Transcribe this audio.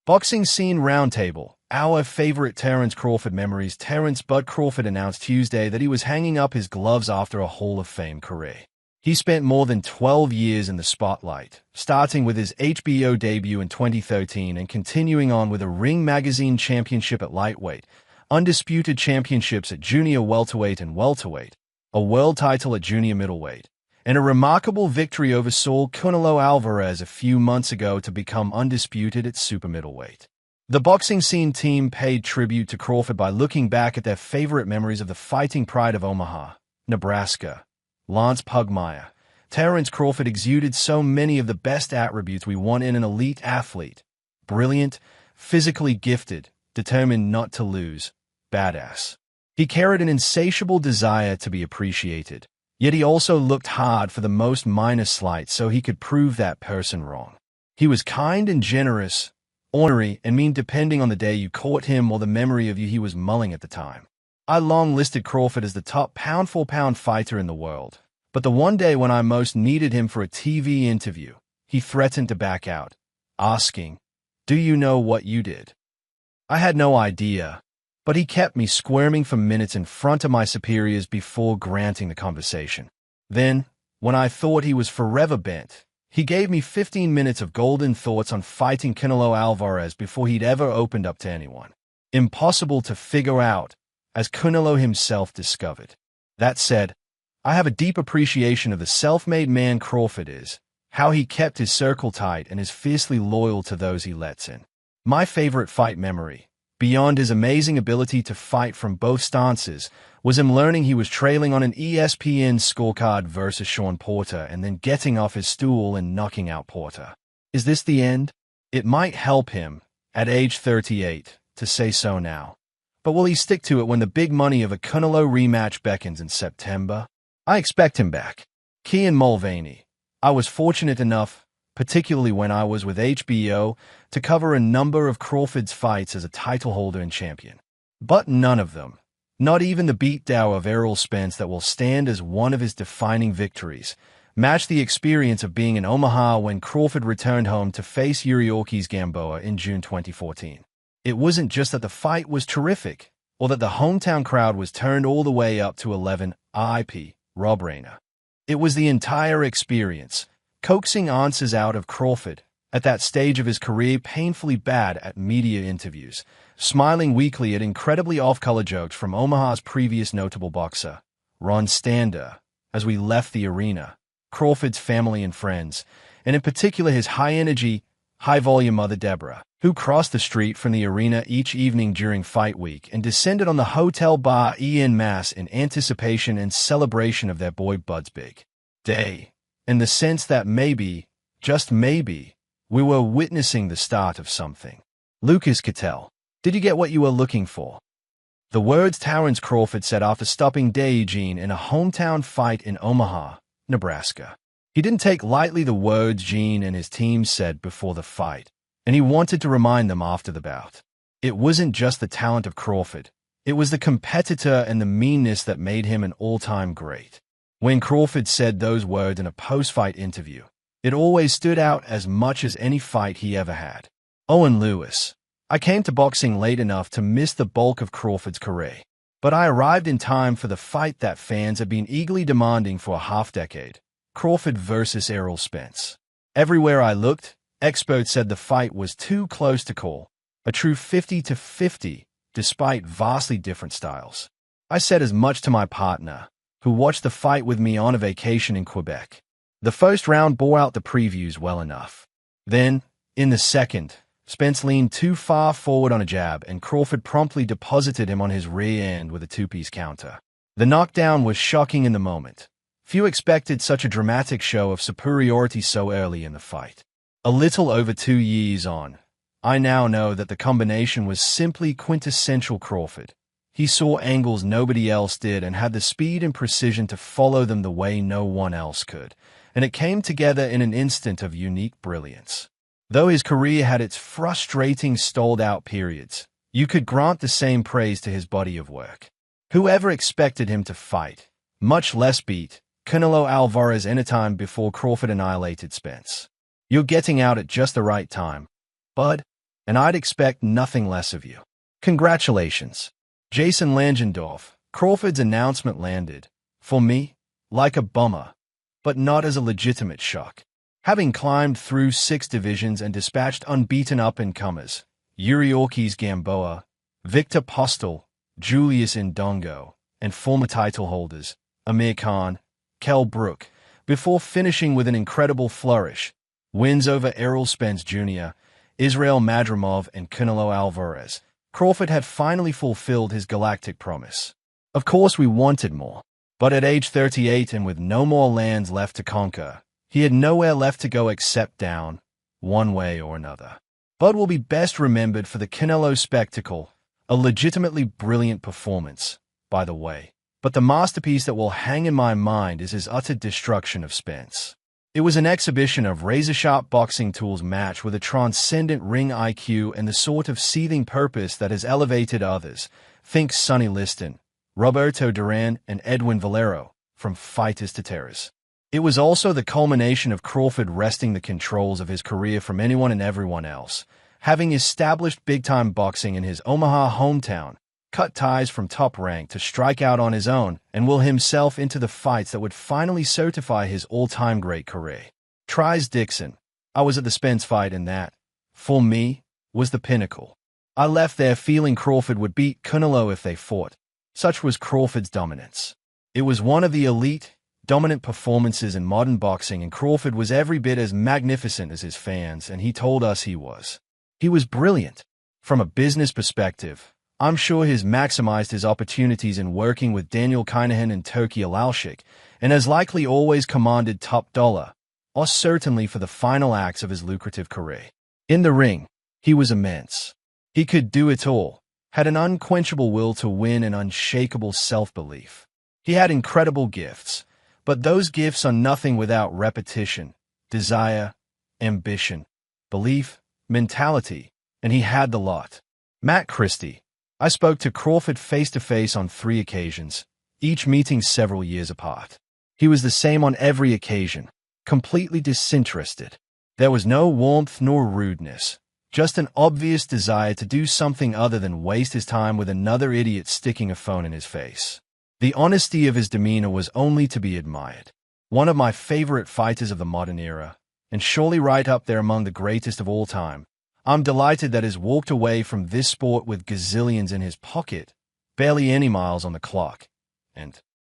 Boxing Scene Roundtable. Our favorite Terence Crawford memories. Terence Bud Crawford announced Tuesday that he was hanging up his gloves after a Hall of Fame career. He spent more than 12 years in the spotlight, starting with his HBO debut in 2013 and continuing on with a Ring Magazine championship at lightweight, undisputed championships at junior welterweight and welterweight, a world title at junior middleweight, and a remarkable victory over Saul Canelo Alvarez a few months ago to become undisputed at super middleweight. The Boxing Scene team paid tribute to Crawford by looking back at their favorite memories of the fighting pride of Omaha, Nebraska. Lance Pugmire. Terence Crawford exuded so many of the best attributes we want in an elite athlete. Brilliant, physically gifted, determined not to lose, badass. He carried an insatiable desire to be appreciated. Yet he also looked hard for the most minor slights so he could prove that person wrong. He was kind and generous, ornery and mean depending on the day you caught him or the memory of you he was mulling at the time. I long listed Crawford as the top pound-for-pound fighter in the world, but the one day when I most needed him for a TV interview, he threatened to back out, asking, "Do you know what you did?" I had no idea, but he kept me squirming for minutes in front of my superiors before granting the conversation. Then, when I thought he was forever bent, he gave me 15 minutes of golden thoughts on fighting Canelo Alvarez before he'd ever opened up to anyone. Impossible to figure out, as Canelo himself discovered. That said, I have a deep appreciation of the self-made man Crawford is, how he kept his circle tight and is fiercely loyal to those he lets in. My favorite fight memory, beyond his amazing ability to fight from both stances, was him learning he was trailing on an ESPN scorecard versus Sean Porter and then getting off his stool and knocking out Porter. Is this the end? It might help him, at age 38, to say so now. But will he stick to it when the big money of a Canelo rematch beckons in September? I expect him back. Kian Mulvaney. I was fortunate enough, particularly when I was with HBO, to cover a number of Crawford's fights as a title holder and champion. But none of them, not even the beatdown of Errol Spence that will stand as one of his defining victories, matched the experience of being in Omaha when Crawford returned home to face Yuriorkis Gamboa in June 2014. It wasn't just that the fight was terrific, or that the hometown crowd was turned all the way up to 11, RIP, Rob Rayner. It was the entire experience, coaxing answers out of Crawford, at that stage of his career painfully bad at media interviews, smiling weakly at incredibly off-color jokes from Omaha's previous notable boxer, Ron Stander, as we left the arena, Crawford's family and friends, and in particular his high-energy, high-volume mother Deborah, who crossed the street from the arena each evening during fight week and descended on the hotel bar en masse in anticipation and celebration of their boy Bud's big day, in the sense that maybe, just maybe, we were witnessing the start of something. Lucas Cattell, did you get what you were looking for? The words Terence Crawford said after stopping Eugene in a hometown fight in Omaha, Nebraska. He didn't take lightly the words Gene and his team said before the fight, and he wanted to remind them after the bout. It wasn't just the talent of Crawford. It was the competitor and the meanness that made him an all-time great. When Crawford said those words in a post-fight interview, it always stood out as much as any fight he ever had. Owen Lewis. I came to boxing late enough to miss the bulk of Crawford's career, but I arrived in time for the fight that fans have been eagerly demanding for a half-decade. Crawford versus Errol Spence. Everywhere I looked, experts said the fight was too close to call, a true 50-50, despite vastly different styles. I said as much to my partner, who watched the fight with me on a vacation in Quebec. The first round bore out the previews well enough. Then, in the second, Spence leaned too far forward on a jab, and Crawford promptly deposited him on his rear end with a two-piece counter. The knockdown was shocking in the moment. Few expected such a dramatic show of superiority so early in the fight. A little over 2 years on, I now know that the combination was simply quintessential Crawford. He saw angles nobody else did and had the speed and precision to follow them the way no one else could, and it came together in an instant of unique brilliance. Though his career had its frustrating stalled-out periods, you could grant the same praise to his body of work. Whoever expected him to fight, much less beat, Canelo Alvarez anytime before Crawford annihilated Spence? You're getting out at just the right time, bud. and I'd expect nothing less of you. Congratulations. Jason Langendorf. Crawford's announcement landed, for me, like a bomber, but not as a legitimate shock. Having climbed through 6 divisions and dispatched unbeaten up-and-comers, Yuriorkis Gamboa, Victor Postel, Julius Indongo, and former title holders, Amir Khan, Kell Brook, before finishing with an incredible flourish, wins over Errol Spence Jr., Israel Madrimov, and Canelo Alvarez, Crawford had finally fulfilled his galactic promise. Of course, we wanted more, but at age 38 and with no more lands left to conquer, he had nowhere left to go except down, one way or another. Bud will be best remembered for the Canelo spectacle, a legitimately brilliant performance, by the way. But the masterpiece that will hang in my mind is his utter destruction of Spence. It was an exhibition of razor-sharp boxing tools matched with a transcendent ring IQ and the sort of seething purpose that has elevated others. Think Sonny Liston, Roberto Duran, and Edwin Valero, from fighters to terrors. It was also the culmination of Crawford wresting the controls of his career from anyone and everyone else, having established big-time boxing in his Omaha hometown, cut ties from Top Rank to strike out on his own, and will himself into the fights that would finally certify his all-time great career. Tries Dixon. I was at the Spence fight and that, for me, was the pinnacle. I left there feeling Crawford would beat Canelo if they fought. Such was Crawford's dominance. It was one of the elite, dominant performances in modern boxing, and Crawford was every bit as magnificent as his fans, and he told us he was. He was brilliant. From a business perspective, I'm sure he's maximized his opportunities in working with Daniel Kinahan and Turki Alalshik, and has likely always commanded top dollar, or certainly for the final acts of his lucrative career. In the ring, he was immense. He could do it all, had an unquenchable will to win and unshakable self-belief. He had incredible gifts, but those gifts are nothing without repetition, desire, ambition, belief, mentality, and he had the lot. Matt Christie. I spoke to Crawford face-to-face on 3 occasions, each meeting several years apart. He was the same on every occasion, completely disinterested. There was no warmth nor rudeness, just an obvious desire to do something other than waste his time with another idiot sticking a phone in his face. The honesty of his demeanor was only to be admired. One of my favorite fighters of the modern era, and surely right up there among the greatest of all time. I'm delighted that he's walked away from this sport with gazillions in his pocket, barely any miles on the clock, and